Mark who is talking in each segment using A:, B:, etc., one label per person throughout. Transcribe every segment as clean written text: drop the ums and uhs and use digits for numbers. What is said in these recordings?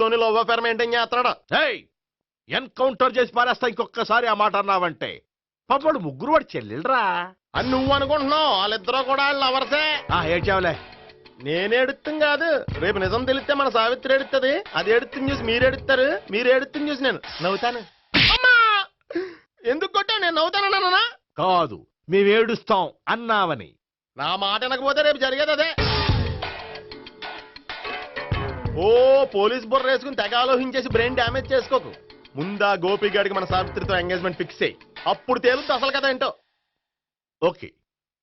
A: తోని love affair maintain చేస్తాడా?
B: Encounter చేసి పారేస్తా ఇంకొకసారి ఆ మాట అన్నావంటే. పాపడు ముగ్గురు వాడు చెల్లెలరా
A: అని నువ్వు అనుకుంటున్నావు, వాళ్ళిద్దరూ కూడా లవర్సే.
B: ఏడ్చావులే.
A: నేనే ఎడుతుంది కాదు, రేపు నిజం తెలిస్తే మన సావిత్రి ఎడుతుంది. అది ఎడుతుంది చూసి మీరు ఎడుతారు, మీరు ఎడుతుంది చూసి నేను నవ్వుతాను. అమ్మా ఎందుకు కొట్టావు? నేను నవ్వుతానన్నా
B: కాదు, మేమేడుస్తాం అన్నావని.
A: నా మాట వినకపోతే రేపు జరిగేది అదే. ఓ పోలీస్ బుర్ర వేసుకుని తెగ ఆలోచించేసి బ్రెయిన్ డ్యామేజ్ చేసుకోకు. ముందా గోపి గారికి మన సావిత్రితో ఎంగేజ్మెంట్ ఫిక్స్ అయ్యి అప్పుడు తేలుతుంది అసలు కదా ఏంటో.
B: ఓకే,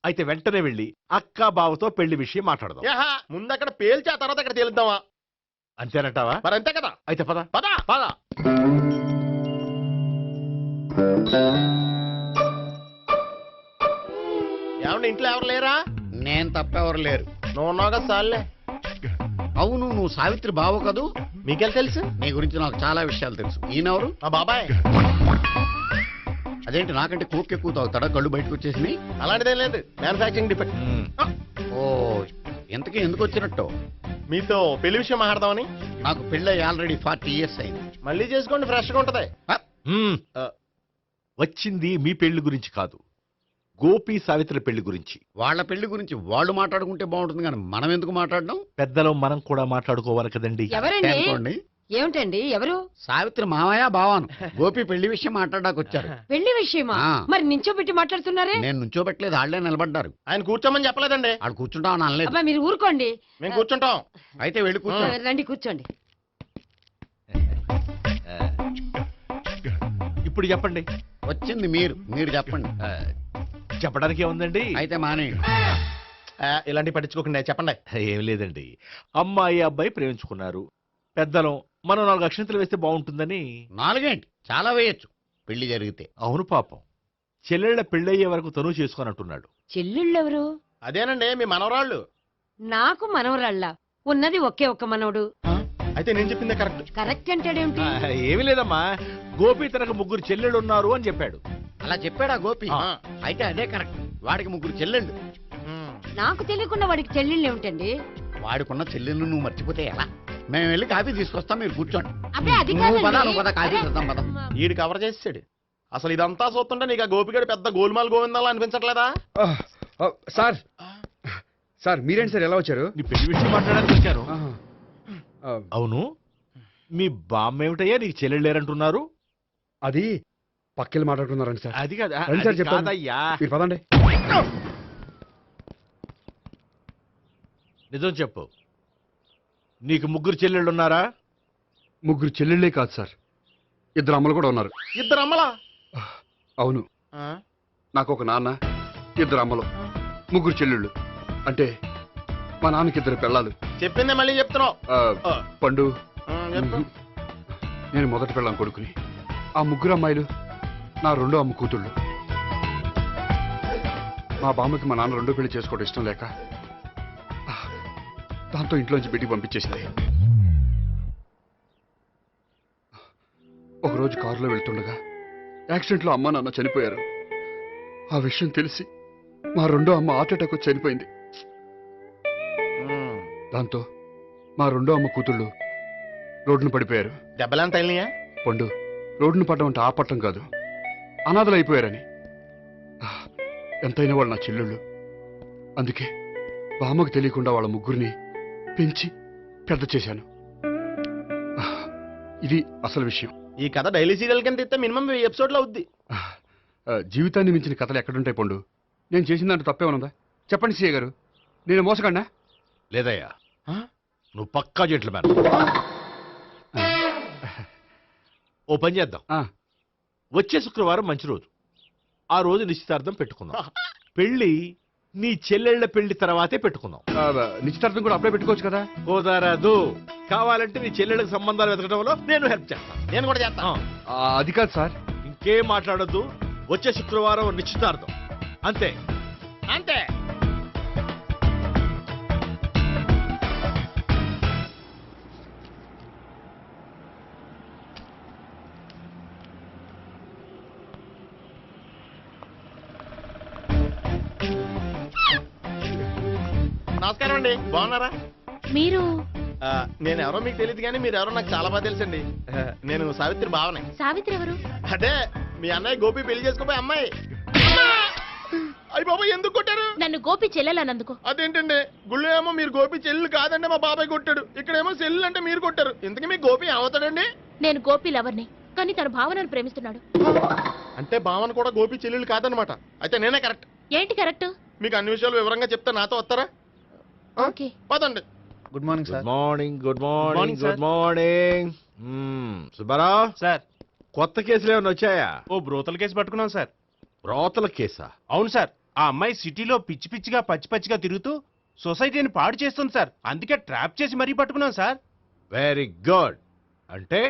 B: అయితే వెంటనే వెళ్ళి అక్క బావతో పెళ్లి విషయం మాట్లాడదాం.
A: ముందు అక్కడ పేల్చి ఆ తర్వాత అక్కడ తేలుద్దామా?
B: అంతేనంటావా?
A: మరి అంతే కదా.
B: అయితే పద
A: పద
B: పద.
A: ఏమండి ఇంట్లో ఎవరు లేరా?
C: నేను తప్పెవరు లేరు.
A: నువ్వు ఉన్నావు కదా సార్లే.
C: అవును, నువ్వు సావిత్రి బావ కదూ?
A: మీకెళ్ళి తెలుసు?
C: నీ గురించి నాకు చాలా విషయాలు తెలుసు. ఈయనెవరు?
A: మా బాబాయ్.
C: అదేంటి నాకంటే కోక్ ఎక్కువ తాగుతాడా? కళ్ళు బయటకు వచ్చేసి.
A: అలాంటిదేం లేదు, మ్యానుఫాక్చరింగ్ డిఫెక్ట్.
C: ఓ, ఎంతకీ ఎందుకు వచ్చినట్టు?
A: మీతో పెళ్లి విషయం మాట్లాడదామని.
C: నాకు పెళ్ళి ఆల్రెడీ 40 years అయింది.
A: మళ్ళీ చేసుకోండి, ఫ్రెష్ గా ఉంటది.
B: వచ్చింది మీ పెళ్లి గురించి కాదు, గోపి సావిత్రి పెళ్లి గురించి.
C: వాళ్ళ పెళ్లి గురించి వాళ్ళు మాట్లాడుకుంటే బాగుంటుంది, కానీ మనం ఎందుకు మాట్లాడడం?
B: పెద్దలో మనం కూడా మాట్లాడుకోవాలి కదండి.
C: అనుకోండి.
D: ఏమిటండి ఎవరు?
C: సావిత్రి మామయ్య బావాను. గోపి పెళ్లి విషయం మాట్లాడడానికి వచ్చారు.
D: పెళ్లి విషయమా? మరి నించోబెట్టి మాట్లాడుతున్నారే?
C: నేను నుంచోబెట్టలేదు, వాళ్ళే నిలబడ్డారు.
A: ఆయన కూర్చోమని చెప్పలేదండి.
C: వాళ్ళు కూర్చుంటామని అనలేదు.
D: అబ్బా మీరు ఊరుకోండి.
A: మేము కూర్చుంటాం.
C: అయితే వెళ్ళి కూర్చో.
D: రండి కూర్చోండి.
B: ఇప్పుడు చెప్పండి.
C: వచ్చింది మీరు చెప్పండి.
B: చెప్పడానికి ఏముందండి?
C: అయితే మానేయండి.
A: ఇలాంటి పట్టించుకోకుండా చెప్పండి.
B: ఏం లేదండి, అమ్మాయి అబ్బాయి ప్రేమించుకున్నారు. పెద్దలం మనం 4 అక్షంతలు వేస్తే బాగుంటుందని.
C: 4 ఏంటి, చాలా వేయచ్చు పెళ్లి జరిగితే.
B: అవును పాపం, చెల్లెళ్ళ పెళ్ళయ్యే వరకు తను చేసుకోనంటున్నాడు.
D: చెల్లెళ్ళెవరు?
A: అదేనండి మీ మనవరాళ్ళు.
D: నాకు మనవరాళ్ళ ఉన్నది ఒకే ఒక్క మనవడు.
A: అయితే నేను చెప్పిందే కరెక్ట్.
D: కరెక్ట్ అంటాడేమిటి?
B: ఏమీ లేదమ్మా, గోపి తనకు 3 చెల్లెళ్ళు ఉన్నారు అని చెప్పాడు.
C: అలా చెప్పాడా గోపి? అయితే అదే కరెక్ట్. వాడికి 3 చెల్లెళ్ళు.
D: నాకు తెలియకుండా వాడికి చెల్లెళ్ళు ఏమిటండి?
C: వాడికున్న చెల్లెళ్ళు నువ్వు మర్చిపోతే ఎలా? మేము వెళ్ళి కాఫీ తీసుకొస్తాం, మీరు కూర్చోండి.
D: అబ్బే అది
C: నువ్వు పద,
D: కాదండి.
C: నువ్వు పద, కాఫీ చేద్దాం పద.
A: ఈడు కవర్ చేసాడు. అసలు ఇదంతా చూస్తుంటే నీకు ఆ గోపిగడు పెద్ద గోల్మాల్ గోవిందాలు అనిపించట్లేదా?
E: సార్ సార్ మీరేంటి సార్ ఎలా వచ్చారు?
B: నీ పెళ్లి విషయం మాట్లాడడానికి వచ్చాను. అవును, మీ బామ్మ ఏమిటయ్యా నీకు చెల్లెళ్ళు లేరంటున్నారు?
E: అది పక్కెళ్ళి మాట్లాడుకున్నారండి సార్.
B: అది కాదా?
E: రండి సార్, చెప్తాను.
B: కాదయ్యా,
E: మీరు పదండి.
B: నిజం చెప్పు, నీకు 3 చెల్లెళ్ళు ఉన్నారా?
E: 3 చెల్లెళ్ళే కాదు సార్, 2 అమ్మలు కూడా ఉన్నారు.
A: 2 అమ్మలా?
E: అవును, నాకు ఒక నాన్న, 2 అమ్మలు, 3 చెల్లెళ్ళు. అంటే మా నాన్నకి 2 పిల్లలు.
A: చెప్పిందే మళ్ళీ చెప్తున్నావు.
E: పండు,
A: చెప్పు.
E: నేను మొదటి పిల్లం కొడుకుని. ఆ 3 అమ్మాయిలు నా 2వ అమ్మ కూతుళ్ళు. మా బామ్మకి మా నాన్న 2వ పెళ్లి చేసుకోవడం ఇష్టం లేక దాంతో ఇంట్లోంచి బిడ్డికి పంపించేసింది. ఒకరోజు కారులో వెళ్తుండగా యాక్సిడెంట్లో అమ్మ నాన్న చనిపోయారు. ఆ విషయం తెలిసి మా 2వ అమ్మ హార్ట్ అటాక్ వచ్చి చనిపోయింది. దాంతో మా 2వ అమ్మ కూతుళ్ళు రోడ్డును పడిపోయారు.
A: దెబ్బలంత తగిలినాయా?
E: పండు, రోడ్డును పడ్డం అంటే ఆపట్టం కాదు, అనాథలు అయిపోయారని. ఎంతైనా వాళ్ళు నా చెల్లెళ్ళు. అందుకే బామ్మకు తెలియకుండా వాళ్ళ 3 పెంచి పెద్ద చేశాను. ఇది అసలు విషయం.
A: ఈ కథ డైలీ సీరియల్ కింద ఇస్తే మినిమం 1000 ఎపిసోడ్లు అవుద్ది.
E: జీవితాన్ని మించిన కథలు ఎక్కడుంటాయి పండు? నేను చేసిన దాంట్లో తప్పే ఉన్నదా? చెప్పండి సీఏ గారు, నేను మోసగండా?
B: లేదయ్యా, నువ్వు పక్కా జెంట్లమ్యాన్. ఓ పని చేద్దాం, వచ్చే శుక్రవారం మంచి రోజు, ఆ రోజు నిశ్చితార్థం పెట్టుకుందాం. పెళ్లి నీ చెల్లెళ్ల పెళ్లి తర్వాతే పెట్టుకుందాం.
E: నిశ్చితార్థం కూడా అప్పుడే పెట్టుకోవచ్చు కదా?
B: కుదరదు, కావాలంటే నీ చెల్లెళ్ళకి సంబంధాలు వెతకడంలో నేను హెల్ప్ చేస్తాను.
A: నేను కూడా చేస్తాను.
E: అది కాదు సార్.
B: ఇంకేం మాట్లాడొద్దు, వచ్చే శుక్రవారం నిశ్చితార్థం, అంతే
A: అంతే. నమస్కారం అండి, బాగున్నారా?
D: మీరు
A: నేను ఎవరో మీకు తెలియదు కానీ మీరు ఎవరో నాకు చాలా బాగా తెలుసండి. నేను సావిత్రి భావనే.
F: సావిత్రి ఎవరు?
A: అదే మీ అన్నయ్య గోపి పెళ్లి చేసుకోపోయి అమ్మాయి. అయ్యి బాబాయ్ ఎందుకు కొట్టారు?
F: నన్ను గోపి చెల్లెలన్నందుకు.
A: అదేంటండి గుళ్ళు ఏమో మీరు గోపి చెల్లు కాదంటే మా బాబాయ్ కొట్టాడు, ఇక్కడేమో చెల్లు అంటే మీరు కొట్టారు. ఇంతకీ మీ గోపి ఏమవుతాడండి?
F: నేను గోపి లవర్ని, కానీ తన భావనను ప్రేమిస్తున్నాడు.
A: అంటే భావన కూడా గోపి చెల్లెలు కాదనమాట. అయితే నేనే కరెక్ట్.
F: ఏంటి కరెక్ట్?
A: మీకు అన్ని విషయాలు వివరంగా చెప్తే నాతో వస్తారా?
F: ఓకే.
A: పదండి.
C: Good morning
B: good morning good morning good morning. Subbarao
G: sir,
B: కొత్త కేసులు ఏమైనా వచ్చాయా?
G: ఓ బ్రోతల కేసు పట్టుకున్నాం సార్.
B: రోతల కేసా?
G: అవును సార్, ఆ అమ్మాయి సిటీలో పిచ్చి పిచ్చిగా పచ్చి పచ్చిగా తిరుగుతూ సొసైటీని పాడు చేస్తుంది సార్. అందుకే ట్రాప్ చేసి మరీ పట్టుకున్నాం సార్.
B: Very good. అంటే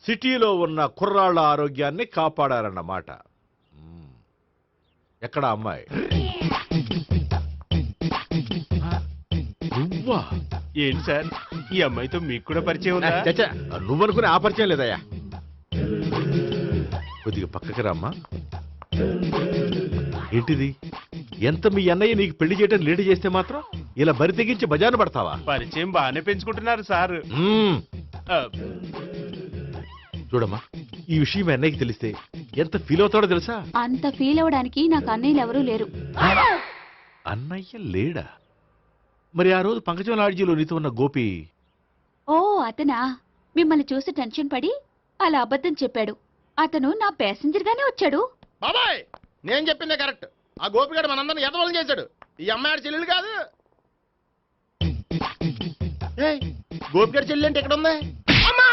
B: సిటీలో ఉన్న కుర్రాళ్ళ ఆరోగ్యాన్ని కాపాడారన్నమాట. ఎక్కడ అమ్మాయి? నువ్వా?
G: ఏంటి సార్, ఈ అమ్మాయితో మీకు కూడా పరిచయం ఉందా?
B: చచ్చా, నువ్వనుకునే ఆ పరిచయం లేదయ్యా. కొద్దిగా పక్కకి రామ్మా. ఏంటిది? ఎంత మీ అన్నయ్య నీకు పెళ్లి చేయడం లేట్ చేస్తే మాత్రం ఇలా బరి తెగించి బజారు పడతావా?
G: పరిచయం బాగానే పెంచుకుంటున్నారు సార్. ఆ,
B: చూడమ్మా, ఈ విషయం మీ అన్నయ్యకి తెలిస్తే ఎంత ఫీల్ అవుతాడో తెలుసా?
F: అంత ఫీల్ అవడానికి నాకు అన్నయ్యలు ఎవరూ లేరు.
B: అన్నయ్య లేడా? మరి ఆ రోజు పంకజం లాడ్జీలో నీతో ఉన్న గోపి?
F: ఓ అతనా? మిమ్మల్ని చూసి టెన్షన్ పడి అలా అబద్ధం చెప్పాడు. అతను నా ప్యాసింజర్ గానే వచ్చాడు.
A: బాబాయ్ నేను చెప్పిందే కరెక్ట్. ఆ గోపిగాడు మనందరిని ఎదవలం చేశాడు. ఈ అమ్మాయి చెల్లెలు కాదు. గోపిగాడి చెల్లి అంటే ఎక్కడ ఉంది? అమ్మా!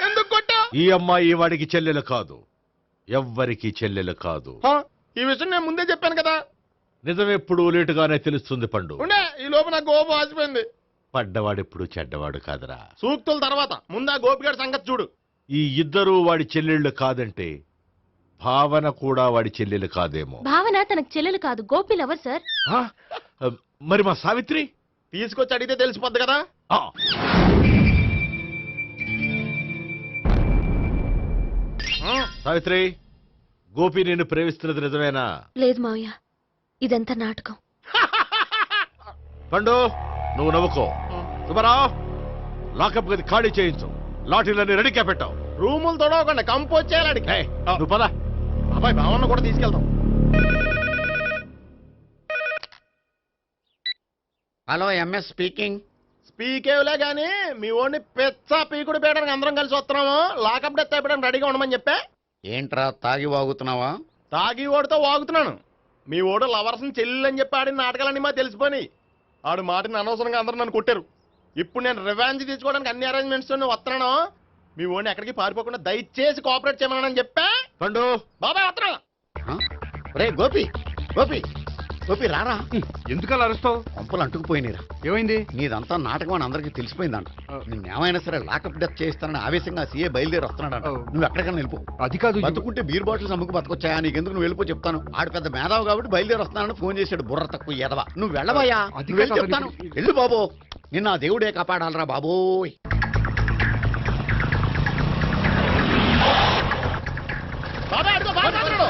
A: ఎందుకు కొట్టా?
B: ఈ అమ్మాయి వాడికి చెల్లెలు కాదు, ఎవ్వరికి చెల్లెలు కాదు.
A: ఈ విషయం నేను ముందే చెప్పాను కదా.
B: నిజమెప్పుడు లేటుగానే తెలుస్తుంది పండు.
A: ఉండే ఈ లోపు నా గోపు ఆసిపోయింది.
B: పడ్డవాడెప్పుడు చెడ్డవాడు కాదురా.
A: సూక్తుల తర్వాత ముందు ఆ గోపిగాడి సంగతి చూడు.
B: ఈ ఇద్దరూ వాడి చెల్లెళ్ళు కాదంటే భావన కూడా వాడి చెల్లెలు కాదేమో.
F: భావన తనకు చెల్లెలు కాదు, గోపి లవర్ సార్.
B: ఆ? మరి మా సావిత్రి?
A: తీసుకొచ్చి అడిగితే తెలిసిపోద్ది కదా.
B: ఆ. సావిత్రి, గోపి నేను ప్రేమిస్తున్నది నిజమేనా?
F: లేదు మావయ్య, ఇదంతా నాటకం.
B: పండు నువ్వు నవ్వుకో. సుబ్బారావు, లాకప్ గది ఖాళీ చేయించు. లాఠీలన్నీ రెడీగా పెట్టావు.
A: రూములు తొడవకుండా కంపోజ్ చేయాలి.
B: ఏయ్, నువ్వు పద.
A: అబ్బాయి భావన కూడా తీసుకెళ్తాం.
C: Hello, MS speaking.
A: స్పీకేవ్లే గానీ మీ ఓడిని పెచ్చ పీకుడు పేయడానికి అందరం కలిసి వస్తున్నాము. లాకప్ డెత్ అయిపోయడానికి రెడీగా ఉండమని చెప్పే.
C: ఏంట్రా తాగి వాగుతున్నావా?
A: తాగి ఓడితో వాగుతున్నాను. మీ ఓడు లవర్స్ని చెల్లెలని చెప్పి ఆడిన నాటకాలన్నీ మా తెలిసిపోయి ఆడు మాటని అనవసరంగా అందరూ నన్ను కొట్టారు. ఇప్పుడు నేను రివెంజ్ తీసుకోవడానికి అన్ని అరేంజ్మెంట్స్ వస్తున్నాను. మీ ఓడిని ఎక్కడికి పారిపోకుండా దయచేసి కోఆపరేట్ చేయమని చెప్పా.
B: పండు
A: బాబాయ్ వస్తున్నా.
C: రే గోపి, గోపి, గోపి రారా.
E: ఎందుకలా అరుస్తావు?
C: పంపులు అంటుకుపోయినరా.
E: ఏమైంది?
C: నీదంతా నాటకం అని అందరికీ తెలిసిపోయిందంట. నిన్నేమైనా సరే లాకప్ డెత్ చేయిస్తానని ఆవేశంగా సీఏ బయలుదేరి వస్తున్నాడంట. నువ్వు ఎక్కడికైనా వెళ్ళిపో.
E: అది కాదు.
C: బతుకుంటే బీర్ బాటిల్స్ అమ్ముకు బతకొచ్చాయా? నీకెందుకు? నువ్వు వెళ్ళిపో చెప్తాను. ఆడు పెద్ద మేధావు కాబట్టి బయలుదేరి వస్తున్నానని ఫోన్ చేశాడు. బుర్ర తక్కువ ఎదవా. నువ్వు వెళ్ళబోయా?
E: అది
C: నువ్వు వెళ్ళి
E: కాదు,
C: చెప్తాను. వెళ్ళు బాబో. నిన్న ఆ దేవుడే కాపాడాలరా బాబోయ్.
A: బాబాయ్ అడుగు, బాబాయ్ అడుగు.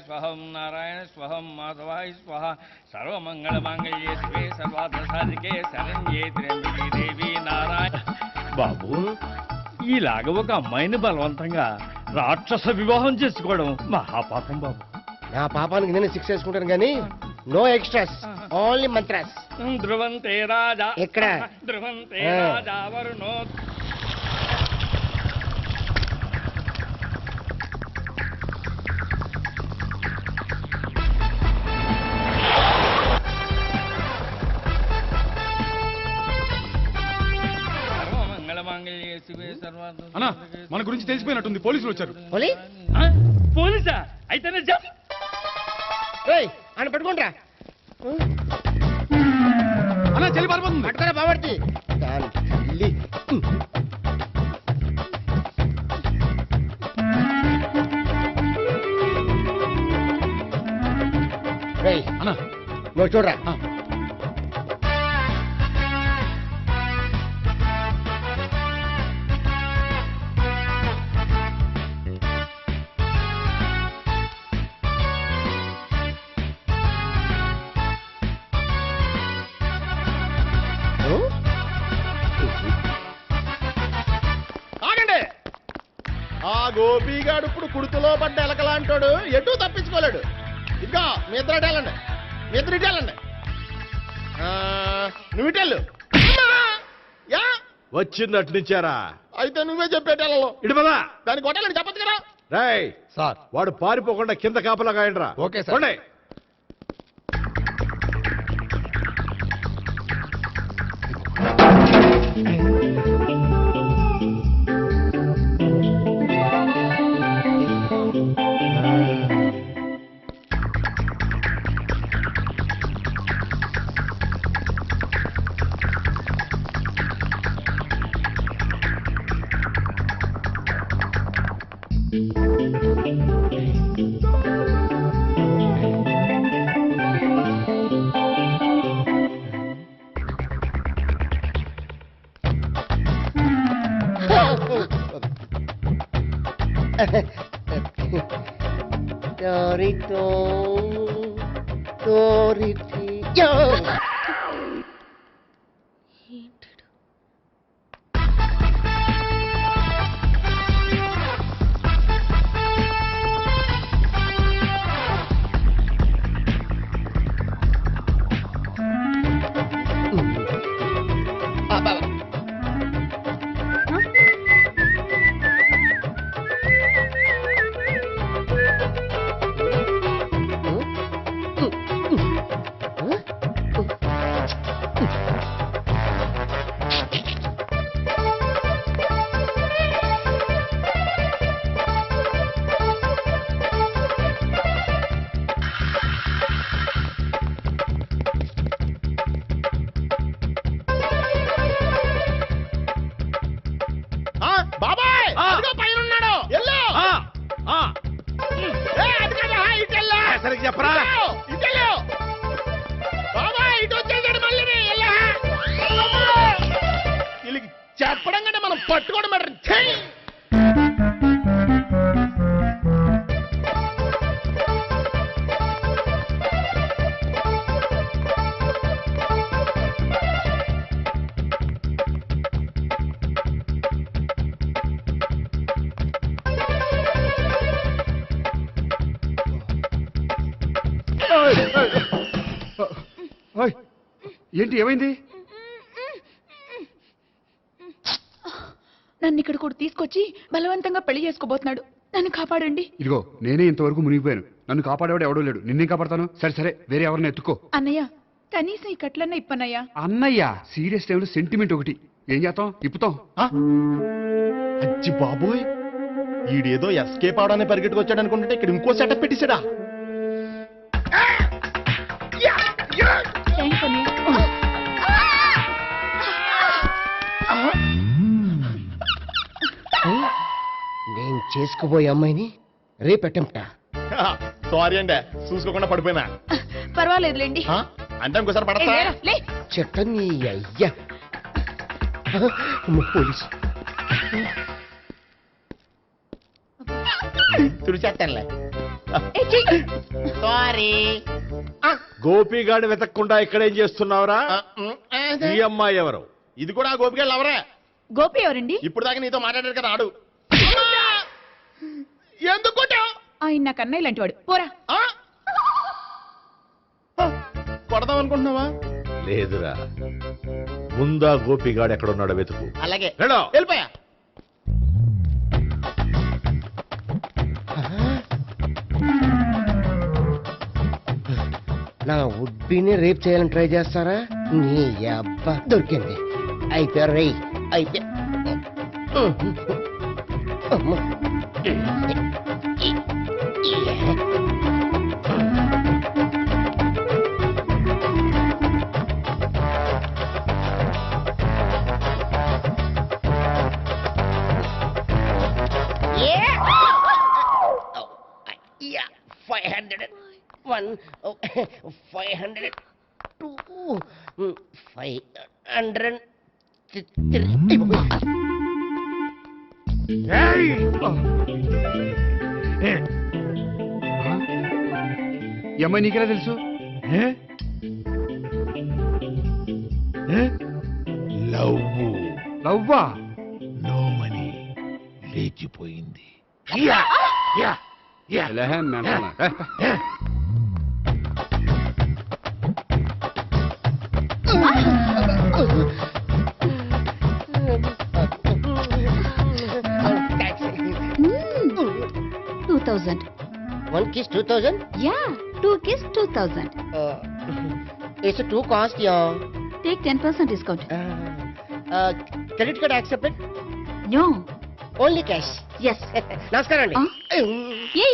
H: స్వహం నారాయణ స్వహం మాధవాయ స్వహ సర్వమంగళమాంగళ్యే శివే సర్వార్థసాధికే శరణ్యే త్ర్యంబకే దేవి నారాయణ. బాబు, ఇలాగ ఒక అమ్మాయిని బలవంతంగా రాక్షస వివాహం చేసుకోవడం మహాపాపం బాబు.
A: నా పాపానికి నేను శిక్ష వేసుకుంటాను కానీ నో ఎక్స్ట్రాస్, ఓన్లీ మంత్రాస్.
H: ధ్రువంతే రాజా
A: ఎక్కడ?
H: ధ్రువంతే రాజా వరుణో.
E: అన్నా, మన గురించి తెలిసిపోయినట్టుంది. పోలీసులు వచ్చారు.
H: పోలీసా? అయితేనే జప్.
A: అని పెట్టుకుంటా
E: అన్నా, చెల్లి పారిపోతుంది.
A: పట్టుకురా బాబర్తి.
C: రేయ్, నువ్వు చూడరా.
A: ఆగండి. ఆ గోపిగాడు ఇప్పుడు కుడుతులో పడ్డ ఎలకలాంటాడు, ఎటు తప్పించుకోలేడు. ఇదిగో మీ ఇద్దరు ఇటు వెళ్ళండి, మీ ఇద్దరు ఇటు వెళ్ళండి. నువ్వు ఇటు వెళ్ళు. యా
B: వచ్చింది అటు నుంచారా?
A: అయితే నువ్వే చెప్పేటెళ్ళలో
B: ఇటు పదా.
A: దానికి కొట్టాలని చెప్పచ్చు కదా.
B: రాయ్
C: సార్,
B: వాడు పారిపోకుండా కింద కాపలా కాయండిరా.
C: Okay sir.
B: పోండి.
A: బాబాయ్ అదిగో పైన ఉన్నాడు. ఎల్లో
B: సరిగ్గా చెప్పరా?
A: ఇటెళ్ళు బాబాయ్, ఇటు వచ్చేసాడు మళ్ళీ. వీళ్ళకి చెప్పడం కంటే మనం పట్టుకోవడం బెటర్.
E: ఓయ్, ఏంటి ఏమైంది?
F: నన్ను ఇక్కడ కూడా తీసుకొచ్చి బలవంతంగా పెళ్లి చేసుకోబోతున్నాడు. నన్ను కాపాడండి.
E: ఇదిగో నేనే ఇంతవరకు మునిగిపోయాను. నన్ను కాపాడేవాడు ఎవడో లేడు. నిన్నే కాపాడతాను. సరే సరే, వేరే ఎవరిని ఎత్తుకో.
F: అన్నయ్య, కనీసం ఈ కట్లన్న ఇప్పన్నయ్యా.
E: అన్నయ్య సీరియస్ టైంలో సెంటిమెంట్ ఒకటి. ఏం చేస్తాం? ఇప్పుతాం.
A: అచ్చి బాబోయ్, ఈడేదో ఎస్కేప్ అవడానికి పరిగెట్టుకొచ్చాడు అనుకుంటే ఇక్కడ ఇంకో సెటప్ పెట్టేశాడా?
F: థ్యాంక్స్ అన్నయ్య.
I: నేను చేసుకుపోయే అమ్మాయిని రేపెట్టంటా.
A: సారీ అండి, చూసుకోకుండా పడిపోయినా.
F: పర్వాలేదులేండి.
A: అంటే ఇంకోసారి పడతా.
F: లే.
I: చెట్ట నీ అయ్యా పోలీసు
A: తుడిచేస్తానులే.
I: సారీ.
B: గోపిగాడు వెతకకుండా ఇక్కడేం చేస్తున్నావురా? ఈ అమ్మాయి ఎవరు?
A: ఇది కూడా గోపికెళ్ళి ఎవరే?
F: గోపి ఎవరండి?
A: ఇప్పుడు దాకా నీతో మాట్లాడారు కదా, ఆడు. ఎందుకు కొట్టావు?
F: ఆయన నాకు అన్నయ్య లాంటి వాడు. పోరా.
A: కొడదాం అనుకుంటున్నావా?
B: లేదురా, ముందా గోపిగాడు ఎక్కడున్నాడో వెతుకు.
A: అలాగే
B: వెళ్ళో.
A: వెళ్ళిపోయా.
I: నా ఉడ్బీని రేప్ చేయాలని ట్రై చేస్తారా? నీ అబ్బా దొరికింది. అయితే రై అయితే అమ్మ. Yeah, 501. 500 2 500
E: ఈ అమ్మాయి నీకెలా తెలుసు లవ్వా
B: నో మనీ లేచిపోయింది.
F: Two thousand.
I: 1 kiss 2000.
F: Yeah, 2 kiss 2000.
I: It's too cost, yeah.
F: Take 10% discount.
I: Credit card accepted?
F: No.
I: Only cash.
F: Yes.
I: నమస్కారం అండి.
F: ఏ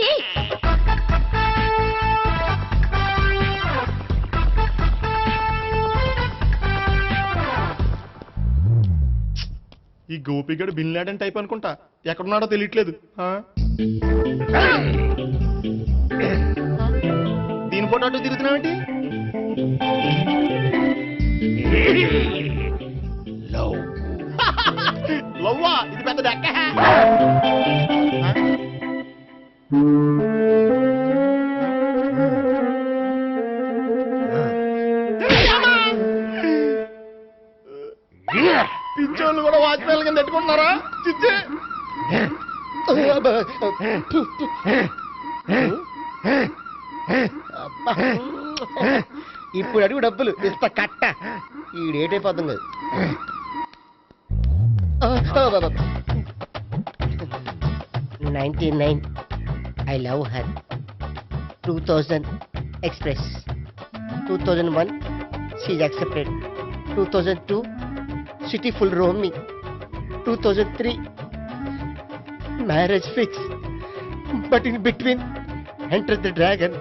A: ఈ గోపిగడు బిన్ లాడెన్ టైప్ అనుకుంటా, ఎక్కడున్నాడో తెలియట్లేదు. దీని ఫోటో అటు తిరుగుతున్నావేంటి? లవ్వా, ఇది పెద్ద డెక్క. పిచ్చోళ్ళు కూడా వాచ్మెన్ కింద పెట్టుకుంటున్నారా? చిచ్చే
I: ఇప్పుడు అడుగు డబ్బులు ఇంత కట్ట ఈ డేట్ అయిపోతుంది. 99 I love her. 2000 express. 2001 she's accepted. 2002 city full roaming. 2003 marriage fix. But in between enter the dragon.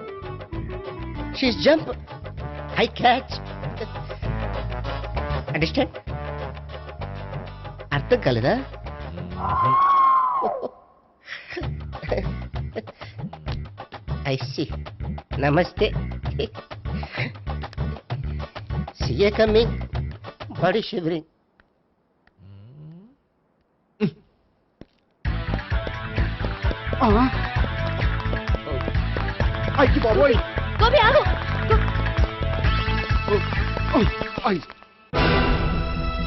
I: She's jump, I catch. Understand? అర్థం కాలేదా? I see. నమస్తే. CA coming. Body shivering.
F: Gopi ఆగు.